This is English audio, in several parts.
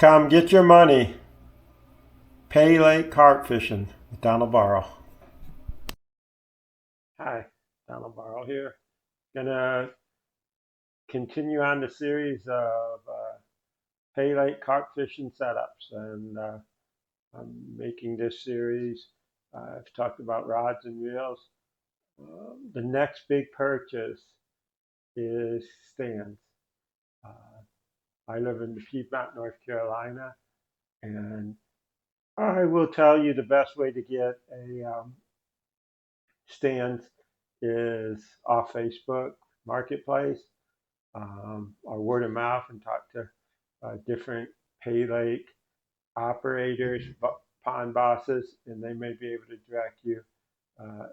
Come get your money. Pay Lake Carp fishing with Donald Barrow. Hi, Donald Barrow here. Gonna continue on the series of Pay Lake Carp fishing setups, and I'm making this series. I've talked about rods and reels. The next big purchase is stands. Uh, I live in Piedmont, North Carolina, and I will tell you the best way to get a stands is off Facebook Marketplace, or word of mouth, and talk to different pay lake operators, pond bosses, and they may be able to direct you.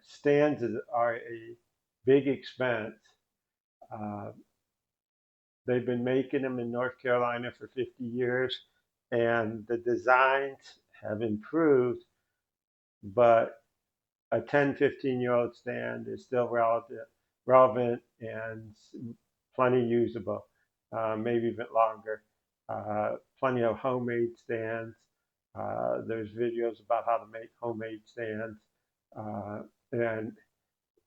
Stands are a big expense. Uh, they've been making them in North Carolina for 50 years, and the designs have improved, but a 10, 15-year-old stand is still relevant and plenty usable, maybe even longer. Plenty of homemade stands. There's videos about how to make homemade stands. And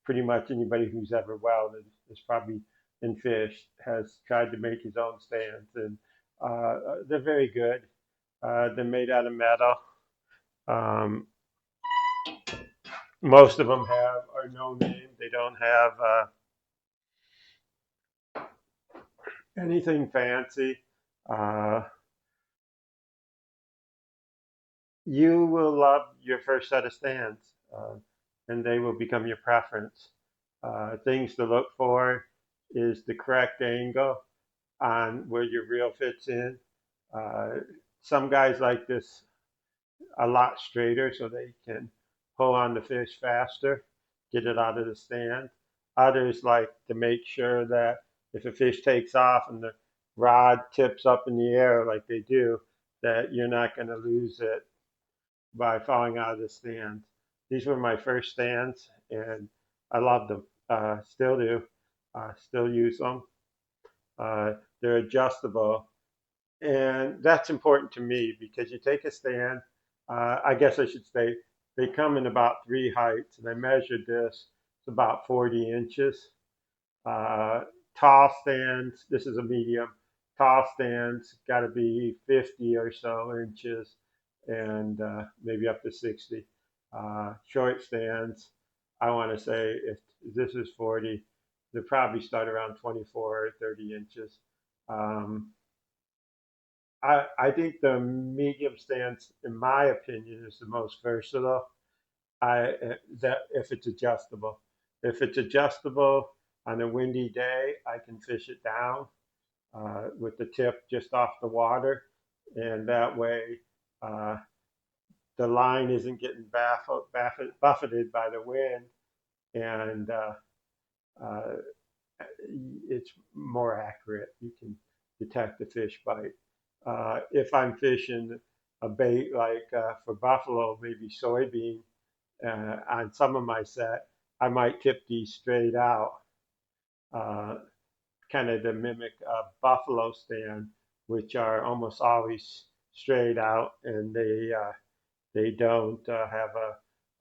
pretty much anybody who's ever welded is probably in fish has tried to make his own stands. And they're very good. They're made out of metal. Um, Most of them are no name. They don't have anything fancy. Uh, you will love your first set of stands, and they will become your preference. Things to look for is the correct angle on where your reel fits in. Uh, some guys like this a lot straighter so they can pull on the fish faster, get it out of the stand. Others like to make sure that if a fish takes off and the rod tips up in the air like they do, that you're not going to lose it by falling out of the stand. These were my first stands, and I loved them. Still do. Still use them. They're adjustable, and that's important to me because you take a stand. I guess I should say they come in about three heights, and I measured this. It's about 40 inches. Uh, Tall stands. This is a medium. Tall stands got to be 50 or so inches, and maybe up to 60. Short stands, I want to say if this is 40, they probably start around 24 or 30 inches. Um, I think the medium stance, in my opinion, is the most versatile. That if it's adjustable, if it's adjustable on a windy day, I can fish it down with the tip just off the water, and that way uh, the line isn't getting buffeted by the wind, and uh, it's more accurate. You can detect the fish bite. If I'm fishing a bait like for buffalo, maybe soybean, on some of my set, I might tip these straight out, uh, kind of to mimic a buffalo stand, which are almost always straight out, and they don't have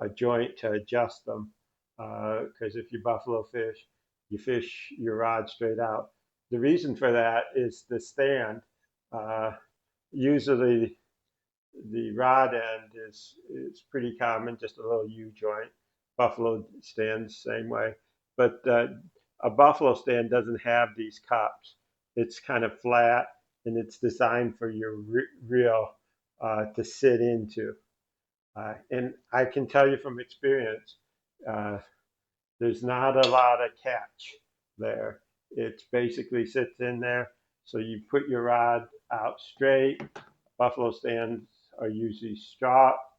a joint to adjust them. Because if you buffalo fish, you fish your rod straight out. The reason for that is the stand. Uh, Usually the rod end is pretty common, just a little U joint. Buffalo stands same way, but a buffalo stand doesn't have these cups. It's kind of flat, and it's designed for your reel to sit into. And I can tell you from experience, uh, there's not a lot of catch there. It basically sits in there. So you put your rod out straight. Buffalo stands are usually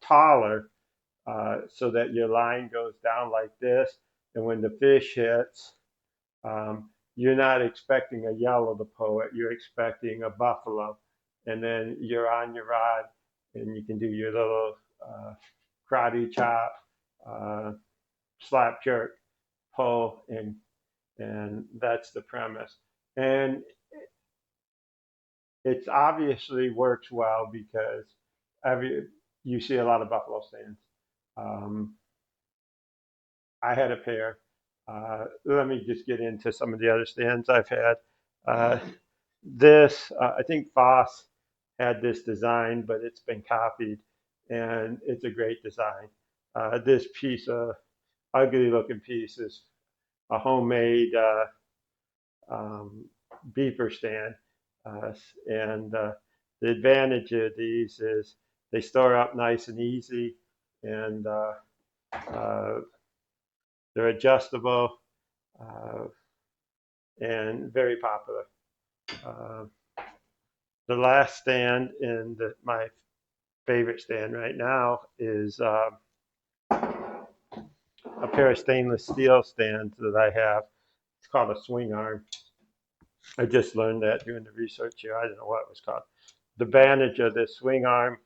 taller, so that your line goes down like this. And when the fish hits, you're not expecting a yellow to pull it. You're expecting a buffalo. And then you're on your rod, and you can do your little karate chop, uh, slap jerk, pull, and that's the premise. And It's obviously works well because every you see a lot of buffalo stands. Um, I had a pair. Let me just get into some of the other stands I've had. Uh, I think Voss had this design, but it's been copied, and it's a great design. This piece, ugly looking piece, is a homemade um, beeper stand, uh, and the advantage of these is they store up nice and easy, and uh, they're adjustable uh, and very popular. Uh, the last stand in my favorite stand right now is a pair of stainless steel stands that I have. It's called a swing arm. I just learned that doing the research here. I don't know what it was called. The advantage of this swing arm,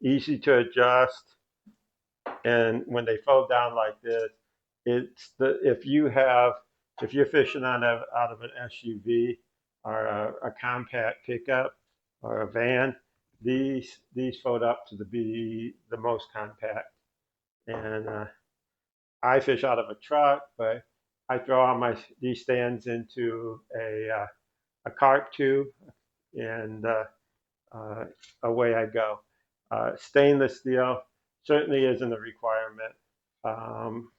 easy to adjust, and when they fold down like this, it's the if you're fishing out of an SUV or a compact pickup or a van, these fold up to be the most compact. And I fish out of a truck, but I throw all my these stands into a carp tube, and uh, away I go. Stainless steel certainly isn't a requirement. Um,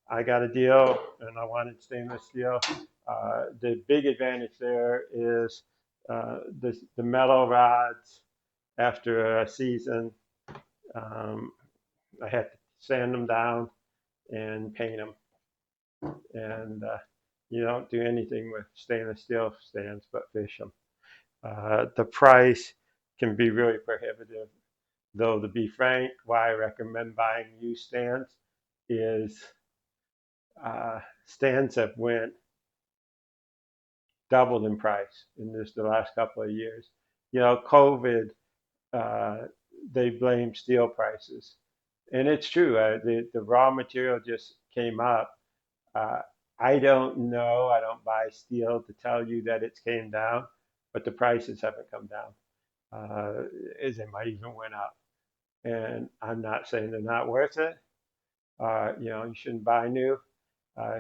I got a deal and I wanted stainless steel. The big advantage there is the metal rods after a season. Um, I had to sand them down and paint them. And you don't do anything with stainless steel stands but fish them. The price can be really prohibitive. Though, to be frank, why I recommend buying used stands is stands have went doubled in price in this the last couple of years. You know, COVID, uh, they blame steel prices, and it's true. The raw material just came up. Uh, I don't know. I don't buy steel to tell you that it's came down, but the prices haven't come down. As they might even went up. And I'm not saying they're not worth it. You know, you shouldn't buy new,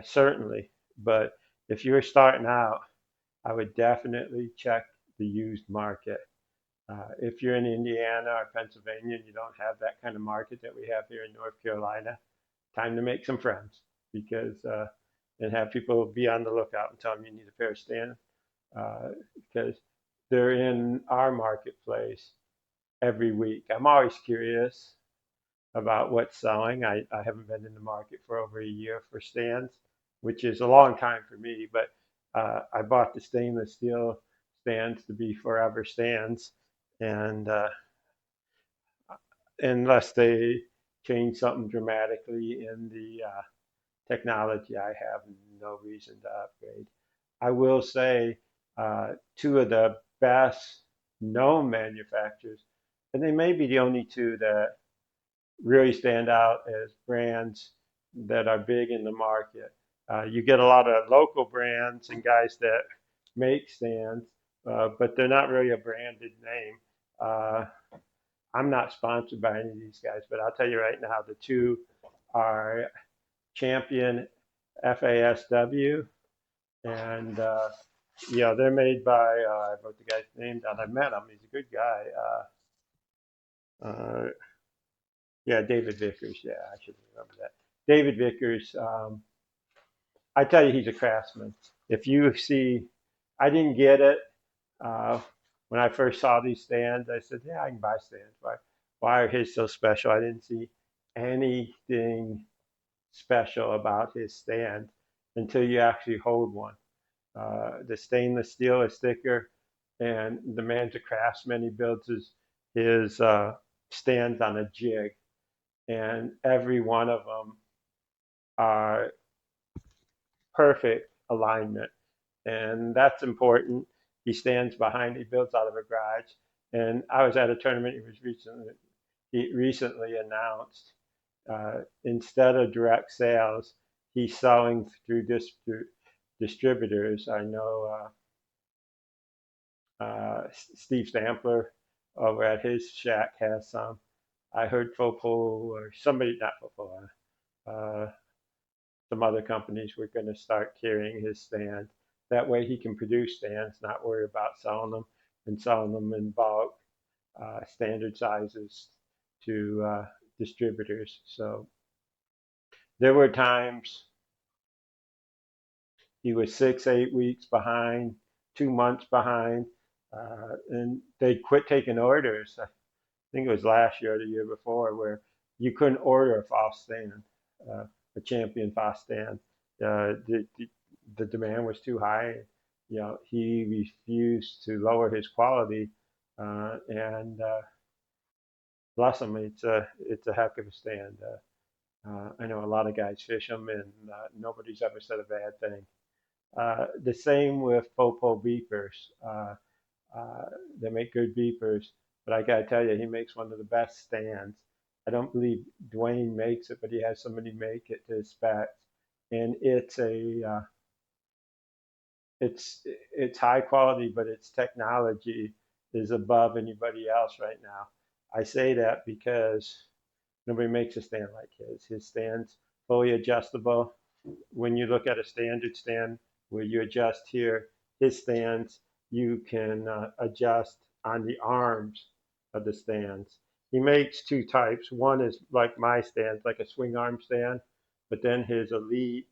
certainly. But if you're starting out, I would definitely check the used market. If you're in Indiana or Pennsylvania and you don't have that kind of market that we have here in North Carolina, time to make some friends because and have people be on the lookout and tell them you need a pair of stands because they're in our marketplace every week. I'm always curious about what's selling. I haven't been in the market for over a year for stands, which is a long time for me, but I bought the stainless steel stands to be forever stands. And unless they change something dramatically in the technology, I have no reason to upgrade. I will say two of the best known manufacturers, and they may be the only two that really stand out as brands that are big in the market. You get a lot of local brands and guys that make stands, but they're not really a branded name. Uh, I'm not sponsored by any of these guys, but I'll tell you right now, the two are Champion FASW, and yeah, they're made by I wrote the guy's name down. I met him; he's a good guy. Uh, yeah, David Vickers. Yeah, I should remember that. David Vickers. I tell you, he's a craftsman. If you see, I didn't get it uh, when I first saw these stands. I said, "Yeah, I can buy stands. Why are his so special?" I didn't see anything special about his stand until you actually hold one. The stainless steel is thicker, and the man's a craftsman. He builds his stands on a jig, and every one of them are perfect alignment, and that's important. He stands behind. He builds out of a garage, and I was at a tournament. He recently announced instead of direct sales, he's selling through distributors. I know Steve Stampler over at his shack has some. I heard Fopo or somebody, not Fopo, some other companies were going to start carrying his stand. That way he can produce stands, not worry about selling them and selling them in bulk, standard sizes to distributors. So there were times he was 6, 8 weeks behind, 2 months behind, and they quit taking orders. I think it was last year or the year before, where you couldn't order a false stand, uh, a champion false stand. The demand was too high. He refused to lower his quality, and bless him, it's a heck of a stand. I know a lot of guys fish them, and nobody's ever said a bad thing. The same with Popo beepers. Uh, they make good beepers, but I gotta tell you, he makes one of the best stands. I don't believe Dwayne makes it, but he has somebody make it to his specs, and it's high quality, but its technology is above anybody else right now. I say that because nobody makes a stand like his. His stand's fully adjustable. When you look at a standard stand where you adjust here, his stands, you can adjust on the arms of the stands. He makes two types. One is like my stand, like a swing arm stand, but then his Elite,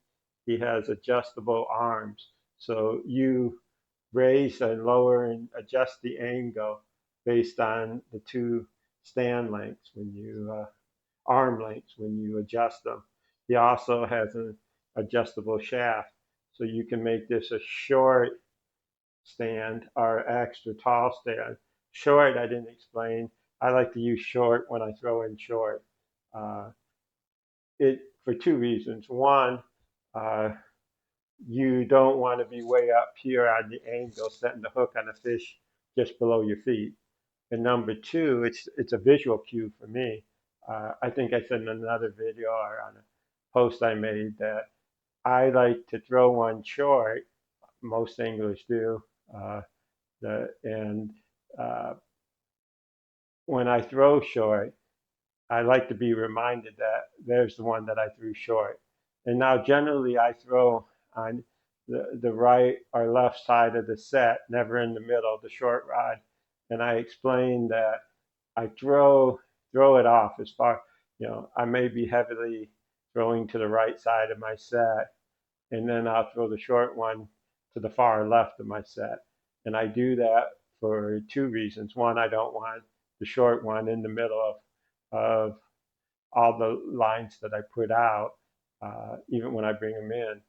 he has adjustable arms. So you raise and lower and adjust the angle based on the two stand lengths when you arm lengths when you adjust them. He also has an adjustable shaft, so you can make this a short stand or extra tall stand. Short, I didn't explain. I like to use short when I throw in short. Uh, it for two reasons. One, uh, you don't want to be way up here on the angle, setting the hook on a fish just below your feet. And number two, it's a visual cue for me. I think I said in another video or on a post I made that I like to throw one short. Most anglers do. Uh, and uh, when I throw short, I like to be reminded that there's the one that I threw short. And now generally I throw on the right or left side of the set, never in the middle, the short rod. And I explained that I throw it off as far, I may be heavily throwing to the right side of my set, and then I'll throw the short one to the far left of my set. And I do that for two reasons. One, I don't want the short one in the middle of all the lines that I put out, even when I bring them in.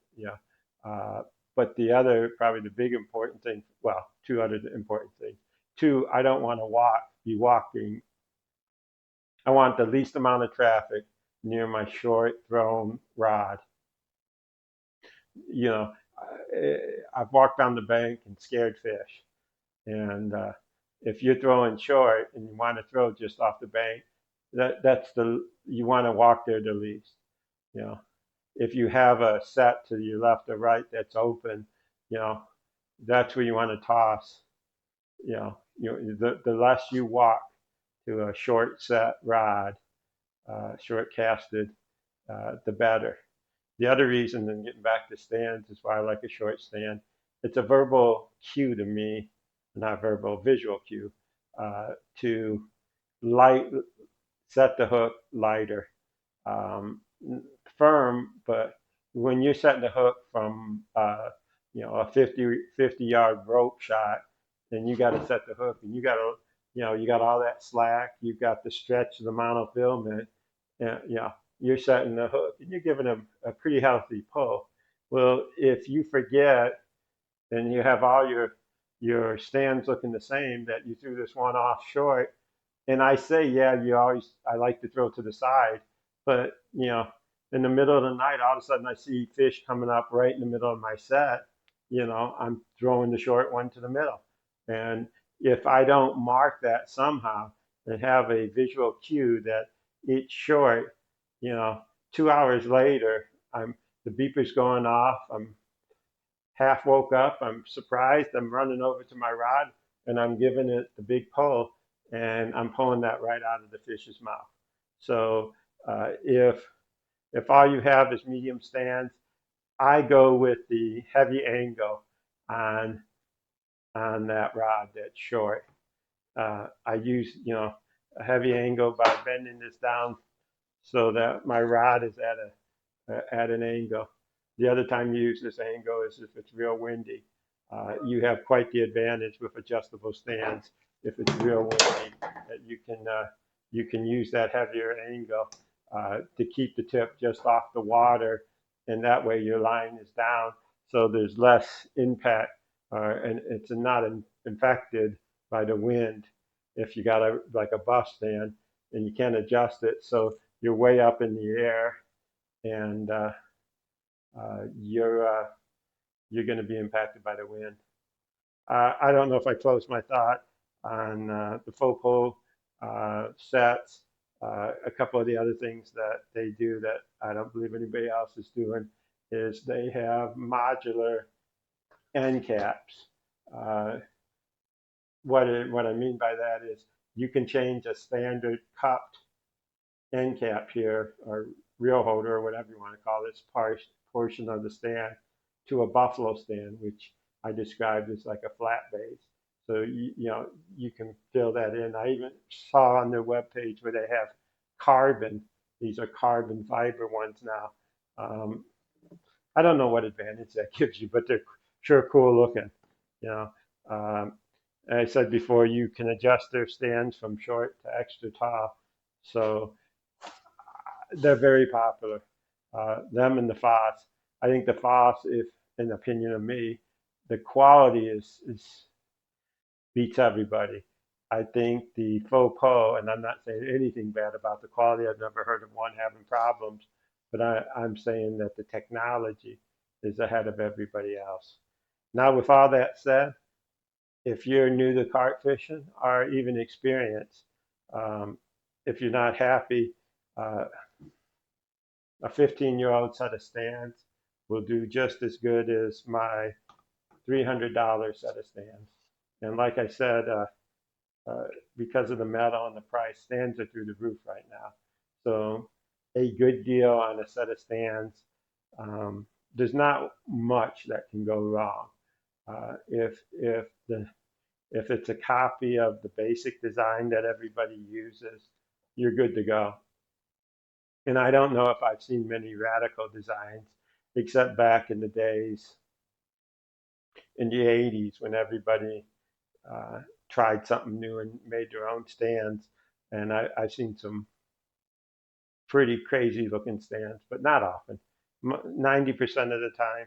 Uh, but the other, probably the big important thing, well, two other important things. Two, I don't want to be walking. I want the least amount of traffic near my short thrown rod. You know, I've walked down the bank and scared fish. And if you're throwing short and you want to throw just off the bank, that's you want to walk there the least. You know, if you have a set to your left or right that's open, you know, that's where you want to toss. The less you walk to a short set rod, short casted, the better. The other reason, and getting back to stands, is why I like a short stand. It's a verbal cue to me, not verbal, visual cue, to light, set the hook lighter, um, firm, but when you're setting the hook from, a 50 yard rope shot, then you got to set the hook, and you got all that slack, you've got the stretch of the monofilament, and, you're setting the hook, and you're giving a pretty healthy pull. Well, if you forget and you have all your stands looking the same, that you threw this one off short, and I say, yeah, I like to throw to the side, but in the middle of the night, all of a sudden I see fish coming up right in the middle of my set. I'm throwing the short one to the middle, and if I don't mark that somehow and have a visual cue that it's short, you know, 2 hours later, the beeper's going off. I'm half woke up. I'm surprised. I'm running over to my rod, and I'm giving it the big pull, and I'm pulling that right out of the fish's mouth. So if all you have is medium stands, I go with the heavy angle on on that rod that's short. I use a heavy angle by bending this down so that my rod is at an angle. The other time you use this angle is if it's real windy. You have quite the advantage with adjustable stands. If it's real windy, that you can use that heavier angle to keep the tip just off the water, and that way your line is down, so there's less impact, and it's not infected by the wind. If you got a buff stand and you can't adjust it, so you're way up in the air, and you're going to be impacted by the wind. I don't know if I closed my thought on the faux pole sets. A couple of the other things that they do that I don't believe anybody else is doing is they have modular end caps. Uh, what I mean by that is you can change a standard cupped end cap here, or reel holder, or whatever you want to call this portion of the stand, to a buffalo stand, which I described as like a flat base. So you can fill that in. I even saw on their webpage where they have carbon. These are carbon fiber ones now. Um, I don't know what advantage that gives you, but they're sure cool looking. You know, um, I said before, you can adjust their stands from short to extra tall. So they're very popular. Them and the Foss. I think the Foss, if in opinion of me, the quality is beats everybody. I think the faux po, and I'm not saying anything bad about the quality. I've never heard of one having problems, but I'm saying that the technology is ahead of everybody else. Now, with all that said, if you're new to carp fishing or even experienced, um, if you're not happy, uh, a 15-year-old set of stands will do just as good as my $300 set of stands. And like I said, uh, because of the metal and the price, stands are through the roof right now. So a good deal on a set of stands. Um, there's not much that can go wrong. If it's a copy of the basic design that everybody uses, you're good to go. And I don't know if I've seen many radical designs, except back in the days in the 80s when everybody uh, tried something new and made their own stands. And I've seen some pretty crazy looking stands, but not often. 90% of the time,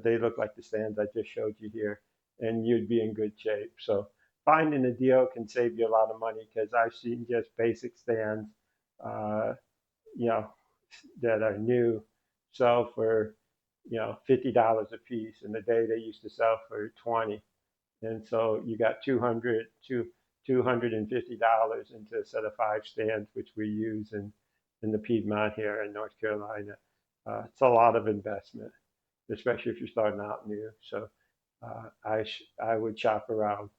they look like the stands I just showed you here, and you'd be in good shape. So finding a deal can save you a lot of money because I've seen just basic stands, uh, you know, that are new sell for, $50 a piece. In the day they used to sell for 20. And so you got 200 to $250 into a set of five stands, which we use in the Piedmont here in North Carolina. It's a lot of investment, especially if you're starting out new. So I would shop around.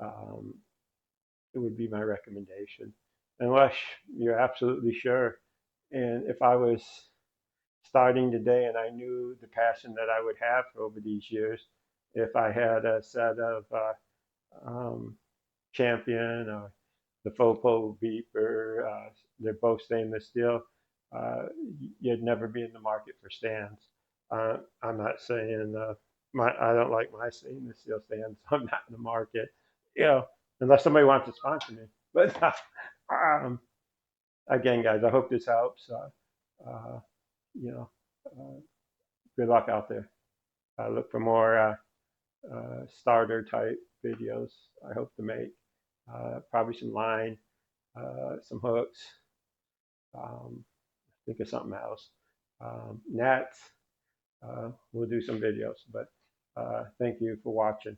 Um, it would be my recommendation, unless you're absolutely sure. And if I was starting today and I knew the passion that I would have over these years, if I had a set of um, Champion or the Fopo Beeper, they're both stainless steel, uh, you'd never be in the market for stands. I'm not saying I don't like my stainless steel stands. I'm not in the market, you know, unless somebody wants to sponsor me. But um, again, guys, I hope this helps. Uh, you know, uh, good luck out there. Look for more starter type videos. I hope to make probably some line, some hooks. Think of something else. Nets. We'll do some videos, but thank you for watching.